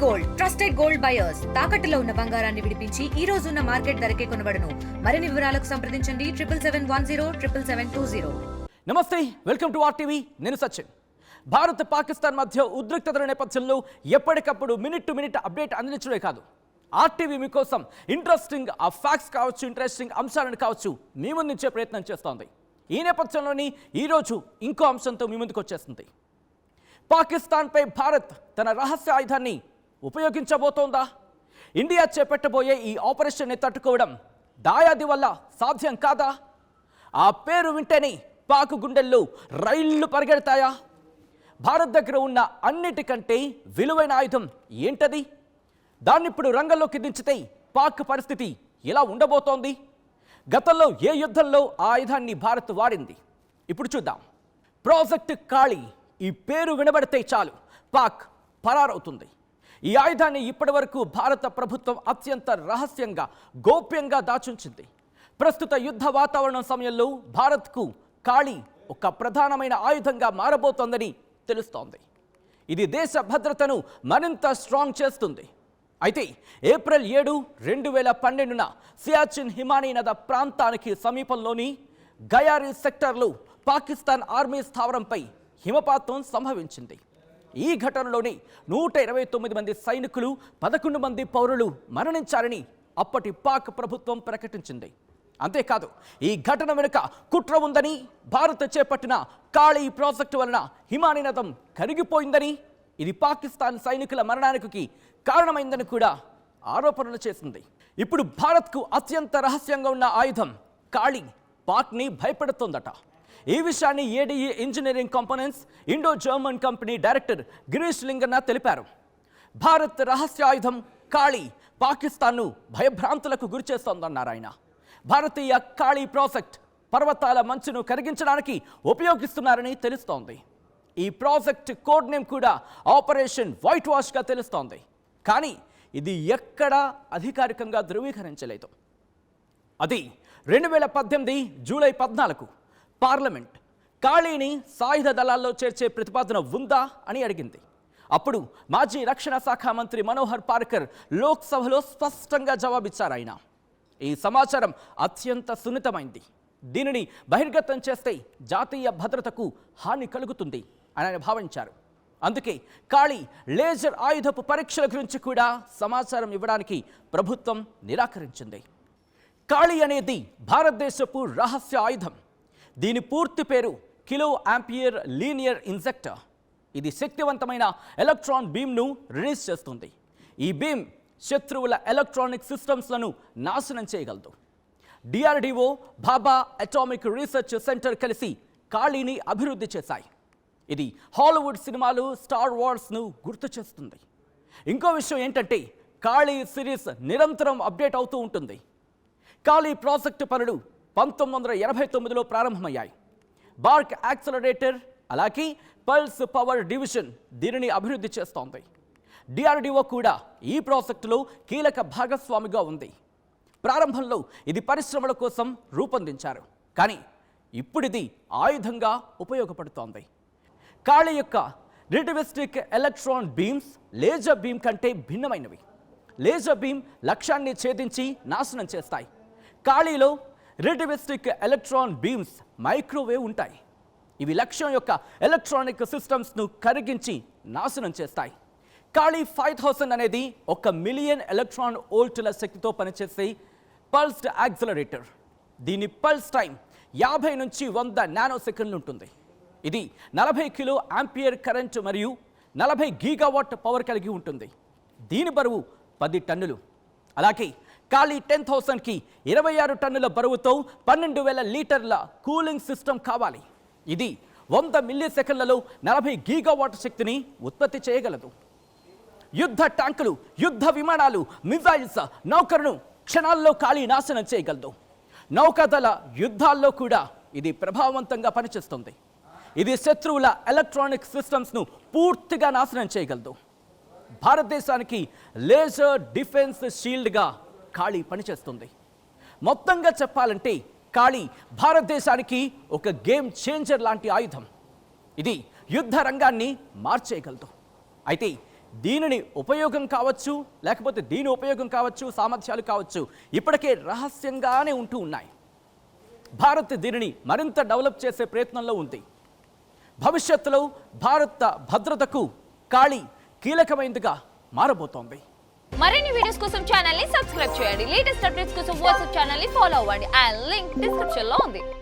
Gold trusted gold buyers తాకట్టులో ఉన్న బంగారాన్ని విడిపించి ఈ రోజు ఉన్న మార్కెట్ ధరకే కొనబడును. మరిన్ని వివరాలకు సంప్రదించండి 77107720. నమస్తే, వెల్కమ్ టు ఆర్టీవీ. నేను సచిన్. భారత్ పాకిస్తాన్ మధ్య ఉద్రిక్తతల నేపథ్యంలో ఎప్పటికప్పుడు మినిట్ టు మినిట్ అప్డేట్ అందించడమే కాదు, ఆర్టీవీ మీకోసం ఇంట్రెస్టింగ్ ఫ్యాక్ట్స్ కావచ్చు, ఇంట్రెస్టింగ్ అంశాలను కావచ్చు మీ ముందుంచే ప్రయత్నం చేస్తోంది. ఈ నేపథ్యంలోని ఈరోజు ఇంకో అంశంతో మీ ముందుకు వచ్చేస్తుంది. పాకిస్తాన్పై భారత్ తన రహస్య ఆయుధాన్ని ఉపయోగించబోతోందా? ఇండియా చేపట్టబోయే ఈ ఆపరేషన్ని తట్టుకోవడం దాయాది వల్ల సాధ్యం కాదా? ఆ పేరు వింటేనే పాక్ గుండెల్లో రైళ్లు పరిగెడతాయా? భారత్ దగ్గర ఉన్న అన్నిటికంటే విలువైన ఆయుధం ఏంటది? దాన్ని ఇప్పుడు రంగంలోకి దించితే పాక్ పరిస్థితి ఎలా ఉండబోతోంది? గతంలో ఏ యుద్ధంలో ఆ ఆయుధాన్ని భారత్ వాడింది? ఇప్పుడు చూద్దాం. ప్రాజెక్ట్ కాళీ ఈ పేరు వినబడితే చాలు పాక్ పరారవుతుంది. ఈ ఆయుధాన్ని ఇప్పటివరకు భారత ప్రభుత్వం అత్యంత రహస్యంగా, గోప్యంగా దాచుంచింది. ప్రస్తుత యుద్ధ వాతావరణం సమయంలో భారత్కు కాళీ ఒక ప్రధానమైన ఆయుధంగా మారబోతోందని తెలుస్తోంది. ఇది దేశ భద్రతను మరింత స్ట్రాంగ్ చేస్తుంది. అయితే ఏప్రిల్ 7, 2012న సియాచిన్ హిమానీ నద ప్రాంతానికి సమీపంలోని గయారీ సెక్టార్లో పాకిస్తాన్ ఆర్మీ స్థావరంపై హిమపాతం సంభవించింది. ఈ ఘటనలోనే 129 మంది సైనికులు, 11 మంది పౌరులు మరణించారని అప్పటి పాక్ ప్రభుత్వం ప్రకటించింది. అంతేకాదు, ఈ ఘటన వెనుక కుట్ర ఉందని, భారత్ చేపట్టిన కాళీ ప్రాజెక్టు వలన హిమానీ నదం కరిగిపోయిందని, ఇది పాకిస్తాన్ సైనికుల మరణానికి కారణమైందని కూడా ఆరోపణలు చేసింది. ఇప్పుడు భారత్కు అత్యంత రహస్యంగా ఉన్న ఆయుధం కాళీ పాక్ని భయపెడుతోందట. ఈ విషయాన్ని ADE engineering components Indo German company director Girish Linganna తెలిపారు. భారత్ రహస్య ఆయుధం కాళీ పాకిస్తాన్ను భయభ్రాంతులకు గురిచేస్తోందన్నారు ఆయన. భారతీయ కాళీ ప్రాజెక్ట్ పర్వతాల మంచును కరిగించడానికి ఉపయోగిస్తున్నారని తెలుస్తోంది. ఈ ప్రాజెక్ట్ కోడ్ నేమ్ కూడా ఆపరేషన్ వైట్ వాష్గా తెలుస్తోంది. కానీ ఇది ఎక్కడా అధికారికంగా ధృవీకరించలేదు. అది 2018 జూలై 14 పార్లమెంట్ కాళీని సాయుధ దళాల్లో చేర్చే ప్రతిపాదన ఉందా అని అడిగింది. అప్పుడు మాజీ రక్షణ శాఖ మంత్రి మనోహర్ పార్కర్ లోక్సభలో స్పష్టంగా జవాబిచ్చారు. ఆయన ఈ సమాచారం అత్యంత సున్నితమైంది, దీనిని బహిర్గతం చేస్తే జాతీయ భద్రతకు హాని కలుగుతుంది అని ఆయన భావించారు. అందుకే కాళీ లేజర్ ఆయుధపు పరీక్షల గురించి కూడా సమాచారం ఇవ్వడానికి ప్రభుత్వం నిరాకరించింది. కాళీ అనేది భారతదేశపు రహస్య ఆయుధం. దీని పూర్తి పేరు కిలో ఆంపియర్ లీనియర్ ఇంజెక్టర్. ఇది శక్తివంతమైన ఎలక్ట్రాన్ బీమ్ను రిలీజ్ చేస్తుంది. ఈ బీమ్ శత్రువుల ఎలక్ట్రానిక్ సిస్టమ్స్లను నాశనం చేయగలదు. DRDO, Bhabha atomic research centre కలిసి కాళీని అభివృద్ధి చేశాయి. ఇది హాలీవుడ్ సినిమాలు, స్టార్ వార్స్ను గుర్తు చేస్తుంది. ఇంకో విషయం ఏంటంటే కాళీ సిరీస్ నిరంతరం అప్డేట్ అవుతూ ఉంటుంది. కాళీ ప్రాజెక్టు పనులు 1989లో ప్రారంభమయ్యాయి. బార్క్ యాక్సలరేటర్, అలాగే పల్స్ పవర్ డివిజన్ దీనిని అభివృద్ధి చేస్తోంది. డిఆర్డిఓ కూడా ఈ ప్రాజెక్టులో కీలక భాగస్వామిగా ఉంది. ప్రారంభంలో ఇది పరిశ్రమల కోసం రూపొందించారు, కానీ ఇప్పుడు ఇది ఆయుధంగా ఉపయోగపడుతోంది. కాళీ యొక్క రిటివిస్టిక్ ఎలక్ట్రాన్ బీమ్స్ లేజర్ బీమ్ కంటే భిన్నమైనవి. లేజర్ బీమ్ లక్ష్యాన్ని ఛేదించి నాశనం చేస్తాయి. కాళీలో రిటివిస్టిక్ ఎలక్ట్రాన్ బీమ్స్ మైక్రోవేవ్ ఉంటాయి. ఇవి లక్ష్యం యొక్క ఎలక్ట్రానిక్ సిస్టమ్స్ను కరిగించి నాశనం చేస్తాయి. కాళీ 5000 అనేది 1 మిలియన్ ఎలక్ట్రాన్ వోల్టుల శక్తితో పనిచేసే పల్స్డ్ యాక్సిలరేటర్. దీని పల్స్ టైం 50 నుంచి 100 నానో సెకండ్లు ఉంటుంది. ఇది 40 కిలో ఆంపియర్ కరెంట్ మరియు 40 గీగావాట్ పవర్ కలిగి ఉంటుంది. దీని బరువు 10 టన్నులు. అలాగే కాళీ 10,000కి 26 టన్నుల బరువుతో 12,000 లీటర్ల కూలింగ్ సిస్టమ్ కావాలి. ఇది 100 మిల్లీ సెకండ్లలో 40 గీగావాట్ శక్తిని ఉత్పత్తి చేయగలదు. యుద్ధ ట్యాంకులు, యుద్ధ విమానాలు, మిజైల్స్, నౌకలను క్షణాల్లో కాళీ నాశనం చేయగలదు. నౌకాదళ యుద్ధాల్లో కూడా ఇది ప్రభావవంతంగా పనిచేస్తుంది. ఇది శత్రువుల ఎలక్ట్రానిక్ సిస్టమ్స్ను పూర్తిగా నాశనం చేయగలదు. భారతదేశానికి లేజర్ డిఫెన్స్ షీల్డ్గా కాళీ పనిచేస్తుంది. మొత్తంగా చెప్పాలంటే కాళీ భారతదేశానికి ఒక గేమ్ చేంజర్ లాంటి ఆయుధం. ఇది యుద్ధ రంగాన్ని మార్చేయగలదు. అయితే దీనిని ఉపయోగం కావచ్చు, లేకపోతే దీని ఉపయోగం కావచ్చు, సామర్థ్యాలు కావచ్చు, ఇప్పటికే రహస్యంగానే ఉంటూ ఉన్నాయి. భారత్ దీనిని మరింత డెవలప్ చేసే ప్రయత్నంలో ఉంది. భవిష్యత్తులో భారత భద్రతకు కాళీ కీలకమైనదిగా మారబోతోంది. మరిన్ని వీడియోస్ కోసం ఛానల్ ని సబ్స్క్రైబ్ చేయండి. లేటెస్ట్ అప్డేట్స్ కోసం వాట్సాప్ ఛానల్ ని ఫాలో అవ్వండి. ఆ లింక్ డిస్క్రిప్షన్ లో ఉంది.